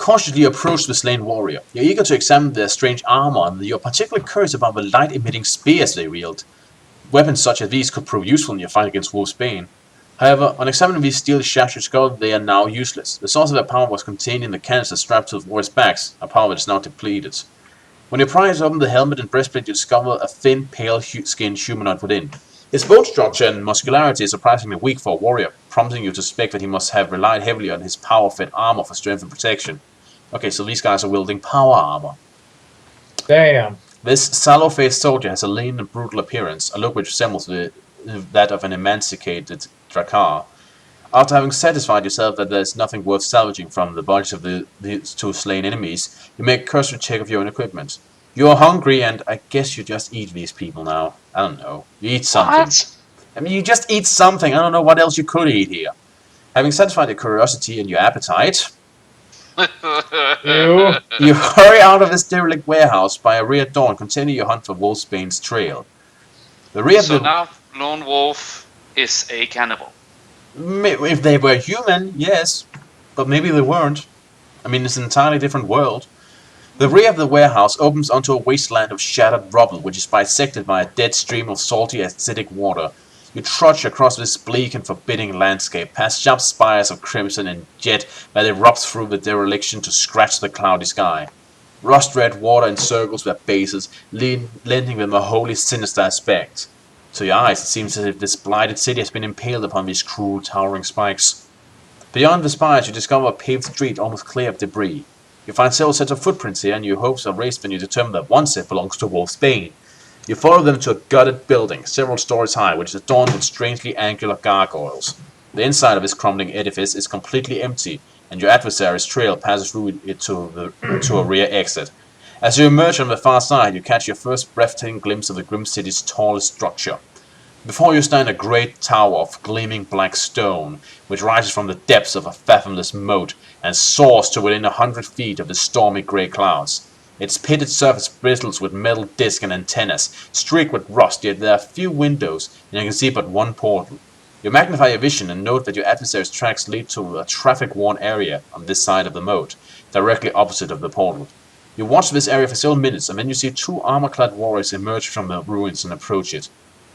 cautiously approach the slain warrior. You're eager to examine their strange armor, and you're particularly curious about the light-emitting spears they wield. Weapons such as these could prove useful in your fight against Wolfsbane. However, on examining these steel shafts, you discover they are now useless. The source of their power was contained in the canister strapped to the warrior's backs, a power that is now depleted. When you prise open the helmet and breastplate, you discover a thin, pale-skinned humanoid within. His bone structure and muscularity is surprisingly weak for a warrior, prompting you to suspect that he must have relied heavily on his power-fed armor for strength and protection. Okay, so these guys are wielding power armor. Damn. This sallow-faced soldier has a lean and brutal appearance, a look which resembles that of an emancipated Drakkar. After having satisfied yourself that there is nothing worth salvaging from the bodies of these two slain enemies, you make a cursory check of your own equipment. You are hungry, and I guess you just eat these people now. I don't know. You eat something. What? I mean, you just eat something. I don't know what else you could eat here. Having satisfied your curiosity and your appetite, you hurry out of this derelict warehouse by a rear door and continue your hunt for Wolfsbane's trail. So now Lone Wolf is a cannibal. If they were human, yes. But maybe they weren't. I mean, it's an entirely different world. The rear of the warehouse opens onto a wasteland of shattered rubble, which is bisected by a dead stream of salty, acidic water. You trudge across this bleak and forbidding landscape, past sharp spires of crimson and jet that erupt through the dereliction to scratch the cloudy sky. Rust-red water encircles their bases, lending them a wholly sinister aspect. To your eyes, it seems as if this blighted city has been impaled upon these cruel, towering spikes. Beyond the spires, you discover a paved street almost clear of debris. You find several sets of footprints here, and your hopes are raised when you determine that one set belongs to Wolfsbane. You follow them to a gutted building, several stories high, which is adorned with strangely angular gargoyles. The inside of this crumbling edifice is completely empty, and your adversary's trail passes through it to a rear exit. As you emerge on the far side, you catch your first breathtaking glimpse of the grim city's tallest structure. Before you stand a great tower of gleaming black stone, which rises from the depths of a fathomless moat and soars to within 100 feet of the stormy grey clouds. Its pitted surface bristles with metal discs and antennas, streaked with rust, yet there are few windows, and you can see but one portal. You magnify your vision and note that your adversary's tracks lead to a traffic-worn area on this side of the moat, directly opposite of the portal. You watch this area for several minutes, and then you see two armor-clad warriors emerge from the ruins and approach it.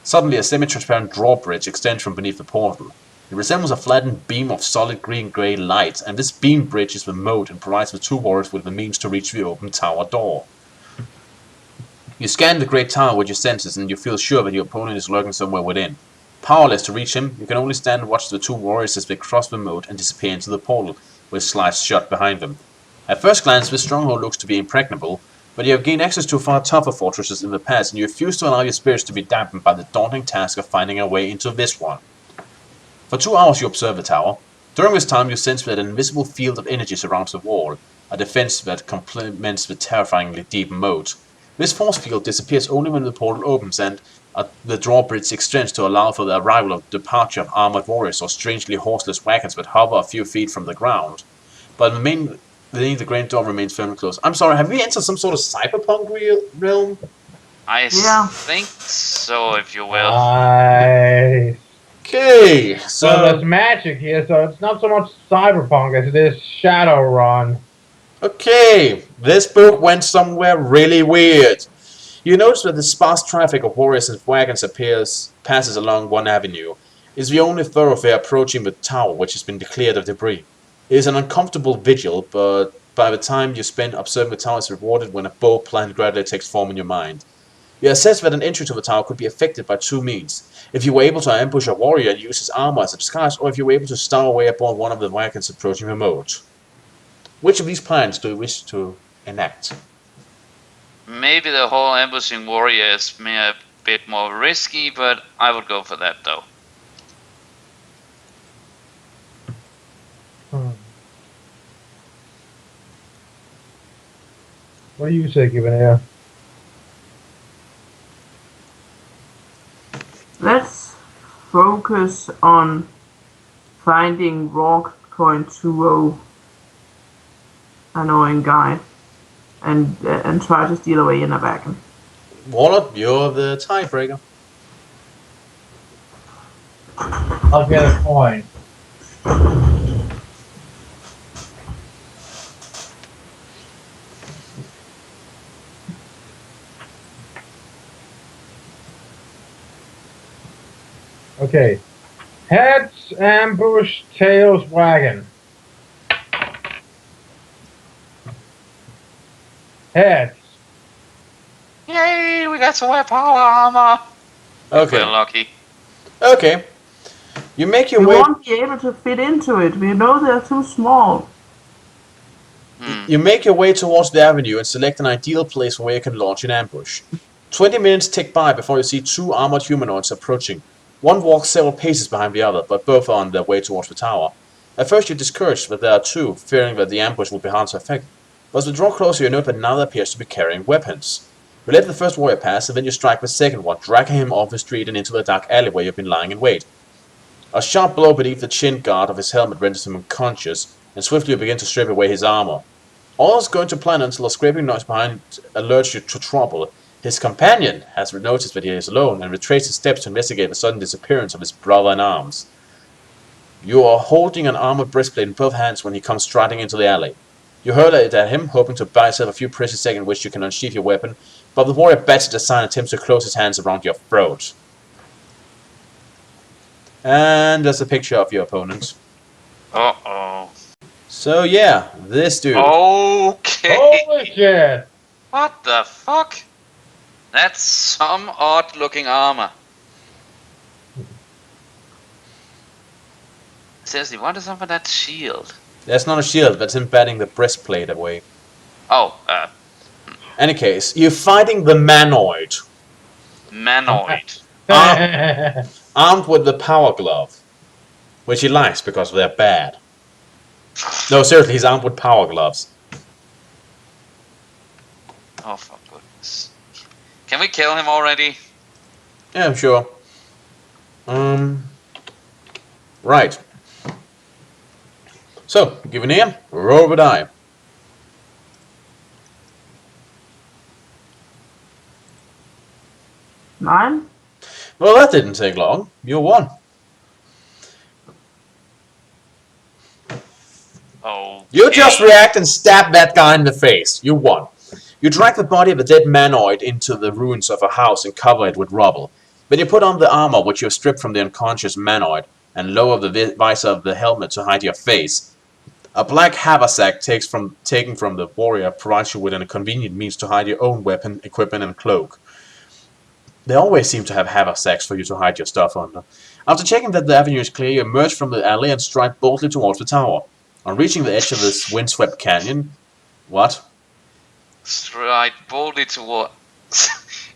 Suddenly, a semi-transparent drawbridge extends from beneath the portal. It resembles a flattened beam of solid green-grey light, and this beam bridges the moat and provides the two warriors with the means to reach the open tower door. You scan the great tower with your senses, and you feel sure that your opponent is lurking somewhere within. Powerless to reach him, you can only stand and watch the two warriors as they cross the moat and disappear into the portal, which slides shut behind them. At first glance, this stronghold looks to be impregnable, but you have gained access to far tougher fortresses in the past, and you refuse to allow your spirits to be dampened by the daunting task of finding a way into this one. For 2 hours you observe the tower. During this time you sense that an invisible field of energy surrounds the wall, a defense that complements the terrifyingly deep moat. This force field disappears only when the portal opens and the drawbridge extends to allow for the arrival of departure of armored warriors or strangely horseless wagons that hover a few feet from the ground. But the great door remains firmly closed. I'm sorry, have we entered some sort of cyberpunk realm? I think so, if you will. Okay, so there's magic here, so it's not so much cyberpunk as it is Shadowrun. Okay, this book went somewhere really weird. You notice that the sparse traffic of warriors and wagons passes along one avenue. It is the only thoroughfare approaching the tower, which has been cleared of debris. It is an uncomfortable vigil, but by the time you spend observing the tower is rewarded when a bold plan gradually takes form in your mind. You assess that an entry to the tower could be effected by two means. If you were able to ambush a warrior and use his armor as a disguise, or if you were able to stow away aboard one of the wagons approaching the moat. Which of these plans do you wish to enact? Maybe the whole ambushing warrior is a bit more risky, but I would go for that though. What do you say, Giovanna? Let's focus on finding Rock.20 annoying guy and try to steal away in a wagon. Warlord, you're the tiebreaker. I'll get a coin. Okay. Heads, ambush, tails, wagon. Heads. Yay, we got to wear power armor. If we're Okay. lucky. Okay. You make your We way. won't be able to fit into it. We know they're too small. You make your way towards the avenue and select an ideal place where you can launch an ambush. 20 minutes tick by before you see two armored humanoids approaching. One walks several paces behind the other, but both are on their way towards the tower. At first you're discouraged that there are two, fearing that the ambush will be hard to effect. But as we draw closer you note that neither appears to be carrying weapons. You let the first warrior pass and then you strike the second one, dragging him off the street and into the dark alley where you've been lying in wait. A sharp blow beneath the chin guard of his helmet renders him unconscious, and swiftly you begin to strip away his armor. All is going to plan until a scraping noise behind alerts you to trouble. His companion has noticed that he is alone and retraced his steps to investigate the sudden disappearance of his brother in arms. You are holding an armored breastplate in both hands when he comes striding into the alley. You hurl it at him, hoping to buy yourself a few precious seconds in which you can unsheath your weapon, but the warrior bats it aside and attempts to close his hands around your throat. And there's a picture of your opponent. Uh-oh. So yeah, this dude. Okay. Holy shit! What the fuck? That's some odd looking armor. Seriously, what is up with that shield? That's not a shield, that's him batting the breastplate away. Oh, Any case, you're fighting the Manoid, Manoid. armed with the power glove, which he likes because they're bad. No, seriously, he's armed with power gloves. Oh, for goodness. Can we kill him already? Yeah, I'm sure. Right. So, give an ear, roll a die. Nine? Well, that didn't take long. You won. Oh. You just react and stab that guy in the face. You won. You drag the body of the dead Manoid into the ruins of a house and cover it with rubble. Then you put on the armor which you have stripped from the unconscious Manoid and lower the visor of the helmet to hide your face. A black haversack taken from the warrior provides you with a convenient means to hide your own weapon, equipment, and cloak. They always seem to have haversacks for you to hide your stuff under. After checking that the avenue is clear, you emerge from the alley and stride boldly towards the tower. On reaching the edge of this windswept canyon... What? Stride boldly toward.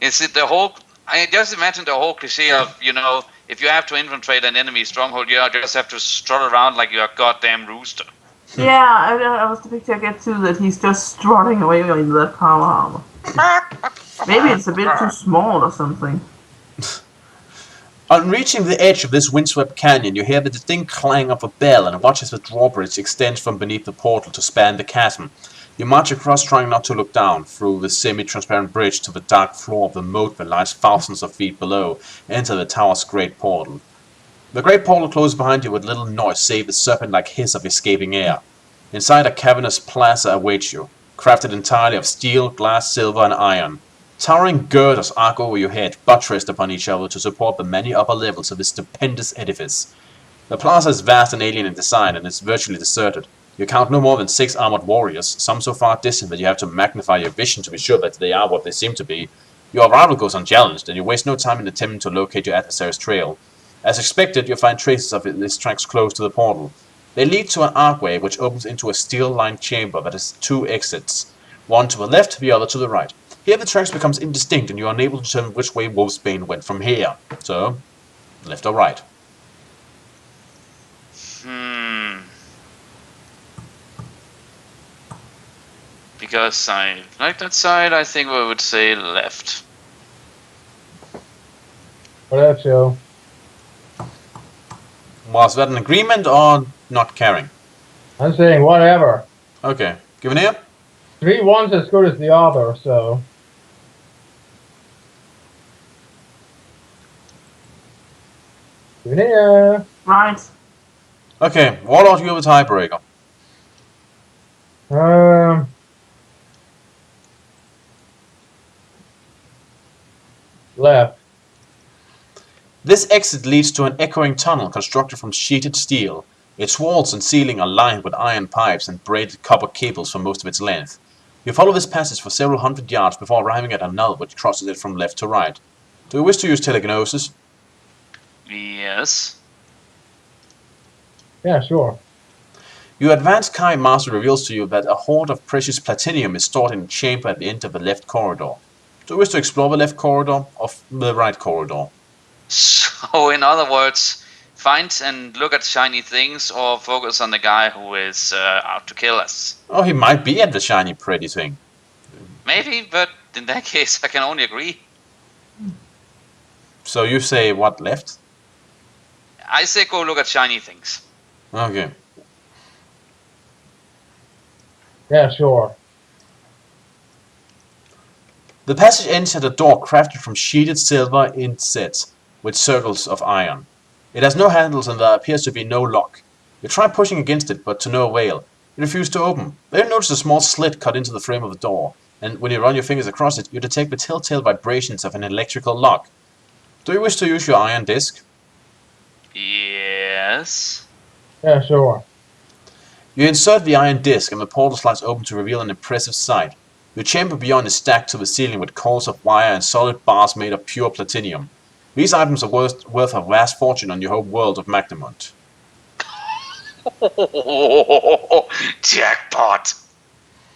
Is it the whole? I just imagine the whole cliche of, you know, if you have to infiltrate an enemy stronghold, you just have to strut around like you're a goddamn rooster. Yeah, I was the picture I get too, that he's just strutting away in that power armor. Maybe it's a bit too small or something. On reaching the edge of this windswept canyon, you hear the distinct clang of a bell and watch as the drawbridge extends from beneath the portal to span the chasm. You march across, trying not to look down through the semi-transparent bridge to the dark floor of the moat that lies thousands of feet below, and enter the tower's great portal. The great portal closes behind you with little noise save the serpent-like hiss of escaping air. Inside, a cavernous plaza awaits you, crafted entirely of steel, glass, silver, and iron. Towering girders arc over your head, buttressed upon each other to support the many upper levels of this stupendous edifice. The plaza is vast and alien in design, and is virtually deserted. You count no more than 6 armored warriors, some so far distant that you have to magnify your vision to be sure that they are what they seem to be. Your arrival goes unchallenged, and you waste no time in attempting to locate your adversary's trail. As expected, you find traces of his tracks close to the portal. They lead to an archway which opens into a steel-lined chamber that has 2 exits, one to the left, the other to the right. Here the tracks becomes indistinct and you are unable to determine which way Wolfsbane went from here. So, left or right? Because I like that side, I think we would say left. Whatever, Joe. Was that an agreement or not caring? I'm saying whatever. Okay, give an ear. 3-1's as good as the other, so. Yeah. Right. Okay, Warlord, you have a tiebreaker. Left. This exit leads to an echoing tunnel constructed from sheeted steel. Its walls and ceiling are lined with iron pipes and braided copper cables for most of its length. You follow this passage for several hundred yards before arriving at a null which crosses it from left to right. Do you wish to use telegnosis? Yes. Yeah, sure. Your advanced Kai Master reveals to you that a hoard of precious platinum is stored in a chamber at the end of the left corridor. Do you wish to explore the left corridor or the right corridor? So, in other words, find and look at shiny things or focus on the guy who is out to kill us. Oh, he might be at the shiny pretty thing. Maybe, but in that case, I can only agree. So you say what left? I say go look at shiny things. Okay. Yeah, sure. The passage ends at a door crafted from sheeted silver insets with circles of iron. It has no handles and there appears to be no lock. You try pushing against it, but to no avail. It refuses to open. Then you notice a small slit cut into the frame of the door, and when you run your fingers across it, you detect the telltale vibrations of an electrical lock. Do you wish to use your iron disc? Yes. Yeah, sure. You insert the iron disc and the portal slides open to reveal an impressive sight. Your chamber beyond is stacked to the ceiling with coils of wire and solid bars made of pure platinum. These items are worth a vast fortune on your home world of Magnemont. Jackpot.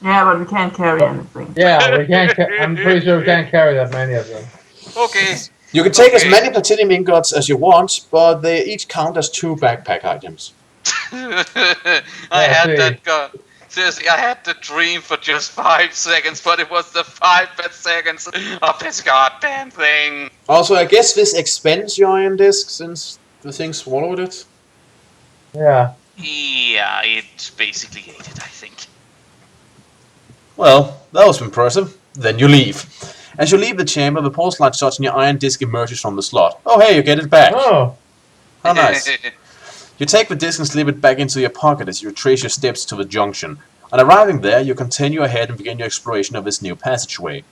Yeah, but we can't carry anything. Yeah, we can't. I'm pretty sure we can't carry that many of them. Okay. You can take as many platinum ingots as you want, but they each count as 2 backpack items. I Yeah, had see. that go. Seriously, I had the dream for just 5 seconds, but it was the 5 seconds of this goddamn thing. Also, I guess this expands your iron disc since the thing swallowed it. Yeah. Yeah, it basically ate it, I think. Well, that was impressive. Then you leave. As you leave the chamber, the portal slide shuts and your iron disc emerges from the slot. Oh hey, you get it back. Oh. How nice. You take the disc and slip it back into your pocket as you retrace your steps to the junction. On arriving there, you continue ahead and begin your exploration of this new passageway.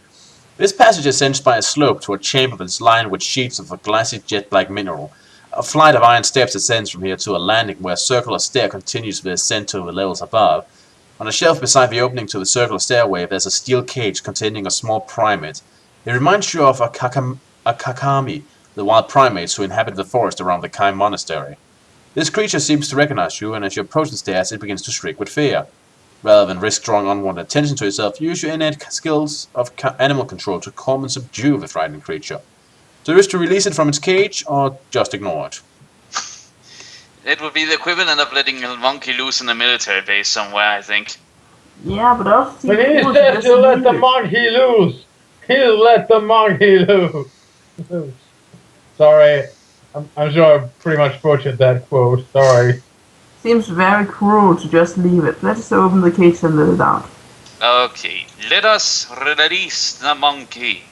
This passage ascends by a slope to a chamber that is lined with sheets of a glassy jet-like mineral. A flight of iron steps ascends from here to a landing where a circular stair continues the ascent to the levels above. On a shelf beside the opening to the circular stairway, there's a steel cage containing a small primate. It reminds you of a Kakami, the wild primates who inhabit the forest around the Kai Monastery. This creature seems to recognize you, and as you approach the stairs, it begins to shriek with fear. Rather than risk drawing unwanted attention to yourself, use your innate skills of animal control to calm and subdue the frightened creature. Do you wish to release it from its cage, or just ignore it? It would be the equivalent of letting a monkey loose in a military base somewhere, I think. Yeah, but also But he said to let the monkey loose. He'll let the monkey loose. Sorry. I'm sure I pretty much butchered that quote. Sorry. Seems very cruel to just leave it. Let's open the cage and let it out. Okay, let us release the monkey.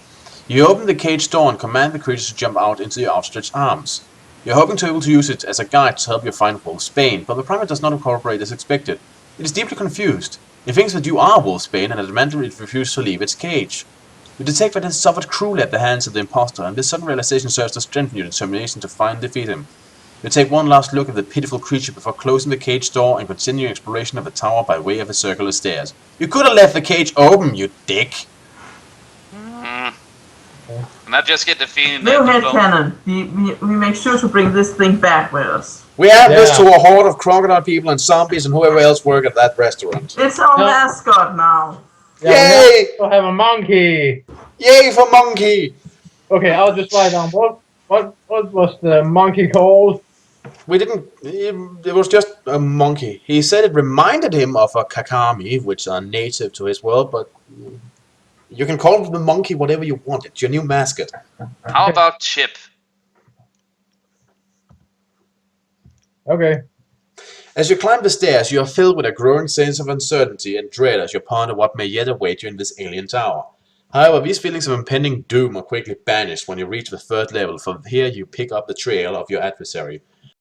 You open the cage door and command the creature to jump out into your outstretched arms. You're hoping to be able to use it as a guide to help you find Wolfsbane, but the primate does not cooperate as expected. It is deeply confused. It thinks that you are Wolfsbane and adamantly it refuses to leave its cage. You detect that it has suffered cruelly at the hands of the impostor, and this sudden realization serves to strengthen your determination to find and defeat him. You take one last look at the pitiful creature before closing the cage door and continuing exploration of the tower by way of the circular stairs. You could have left the cage open, you dick! And I just get the feeling New that headcanon. We make sure to bring this thing back with us. We add this Yeah. to a horde of crocodile people and zombies and whoever else work at that restaurant. It's our No. mascot now. Yeah, Yay! we'll have a monkey. Yay for monkey! Okay, I'll just write down. What was the monkey called? We didn't. It was just a monkey. He said it reminded him of a Kakami, which are native to his world, but you can call the monkey whatever you want. It's your new mascot. How about Chip? Okay. As you climb the stairs, you are filled with a growing sense of uncertainty and dread as you ponder what may yet await you in this alien tower. However, these feelings of impending doom are quickly banished when you reach the third level, for here you pick up the trail of your adversary.